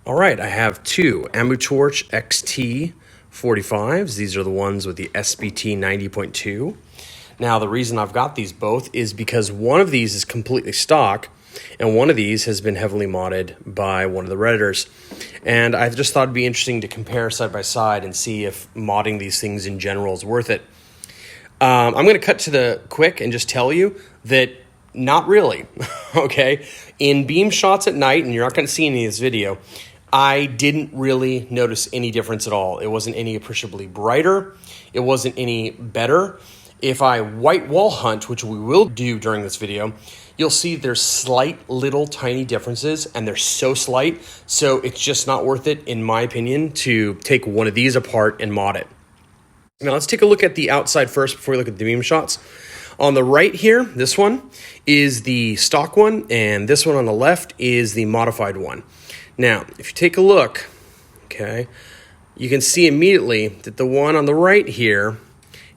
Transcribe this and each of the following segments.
All right, I have two Amutorch XT45s. These are the ones with the SBT 90.2. Now, the reason I've got these both is because one of these is completely stock, and one of these has been heavily modded by one of the Redditors. And I just thought it'd be interesting to compare side by side and see if modding these things in general is worth it. I'm going to cut to the quick and just tell you that not really, okay? In beam shots at night, and you're not going to see any of this video, I didn't really notice any difference at all. It wasn't any appreciably brighter. It wasn't any better. If I white wall hunt, which we will do during this video, you'll see there's slight little tiny differences, and they're so slight, so it's just not worth it, in my opinion, to take one of these apart and mod it. Now let's take a look at the outside first before we look at the beam shots. On the right here, this one is the stock one, and this one on the left is the modified one. Now, if you take a look, okay, you can see immediately that the one on the right here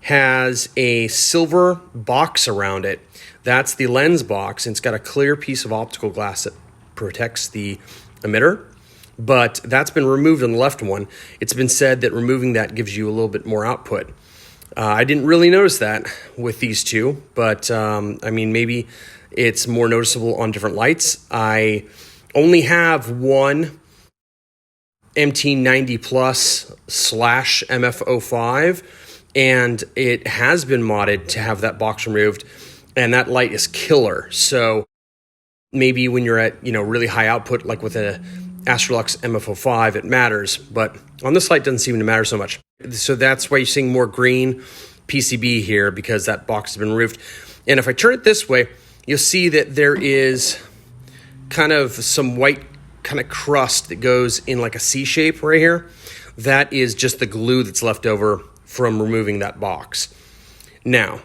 has a silver box around it. That's the lens box, and it's got a clear piece of optical glass that protects the emitter. But that's been removed on the left one. It's been said that removing that gives you a little bit more output. I didn't really notice that with these two, but I mean, maybe it's more noticeable on different lights. I only have one MT90 Plus / MF05, and it has been modded to have that box removed, and that light is killer. So maybe when you're at, really high output, like with a Astrolux MF05, it matters, but on this light, it doesn't seem to matter so much. So that's why you're seeing more green PCB here, because that box has been removed. And if I turn it this way, you'll see that there is kind of some white kind of crust that goes in like a C shape right here. That is just the glue that's left over from removing that box. Now,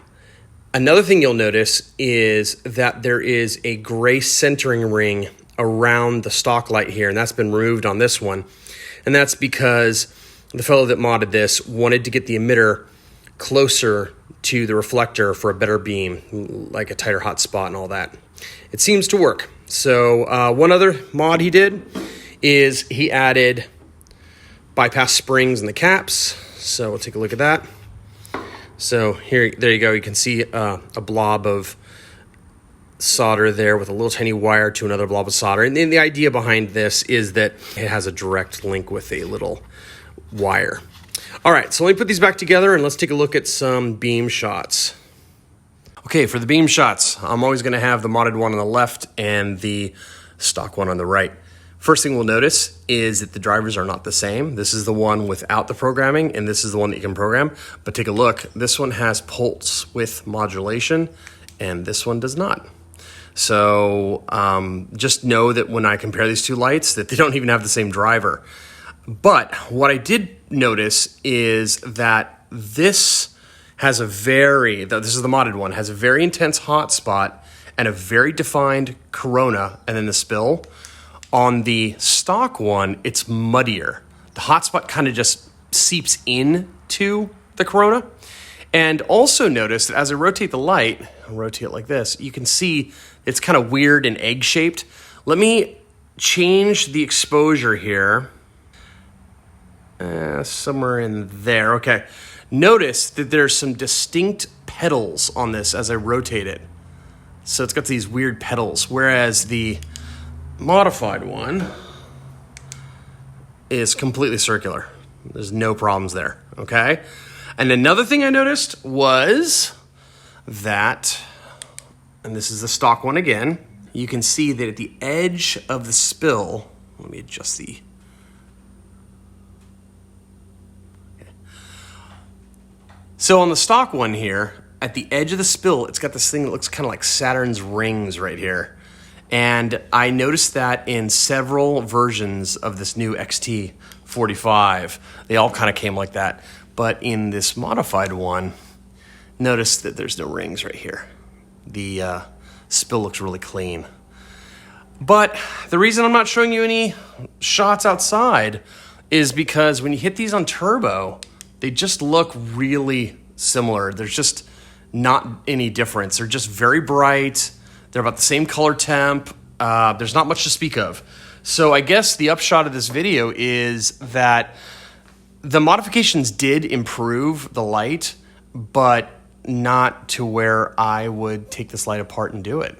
another thing you'll notice is that there is a gray centering ring around the stock light here, and that's been removed on this one. And that's because the fellow that modded this wanted to get the emitter closer to the reflector for a better beam, like a tighter hot spot and all that. It seems to work. So one other mod he did is he added bypass springs in the caps. So we'll take a look at that. So there you go. You can see a blob of solder there with a little tiny wire to another blob of solder. And then the idea behind this is that it has a direct link with a little wire. All right, so let me put these back together and let's take a look at some beam shots. Okay, for the beam shots, I'm always going to have the modded one on the left and the stock one on the right. First thing we'll notice is that the drivers are not the same. This is the one without the programming, and this is the one that you can program. But take a look. This one has pulse width modulation, and this one does not. So just know that when I compare these two lights, that they don't even have the same driver. But what I did notice is that this has this is the modded one, has a very intense hot spot and a very defined corona and then the spill. On the stock one, it's muddier. The hot spot kind of just seeps into the corona. And also notice that as I rotate the light, I'll rotate it like this, you can see it's kind of weird and egg-shaped. Let me change the exposure here. Somewhere in there, okay. Notice that there's some distinct petals on this as I rotate it. So it's got these weird petals, whereas the modified one is completely circular. There's no problems there, okay? And another thing I noticed was that, and this is the stock one again, you can see that at the edge of the spill, let me adjust the, so on the stock one here, at the edge of the spill, it's got this thing that looks kind of like Saturn's rings right here. And I noticed that in several versions of this new XT45. They all kind of came like that. But in this modified one, notice that there's no rings right here. The spill looks really clean. But the reason I'm not showing you any shots outside is because when you hit these on turbo, they just look really similar. There's just not any difference. They're just very bright. They're about the same color temp. There's not much to speak of. So I guess the upshot of this video is that the modifications did improve the light, but not to where I would take this light apart and do it.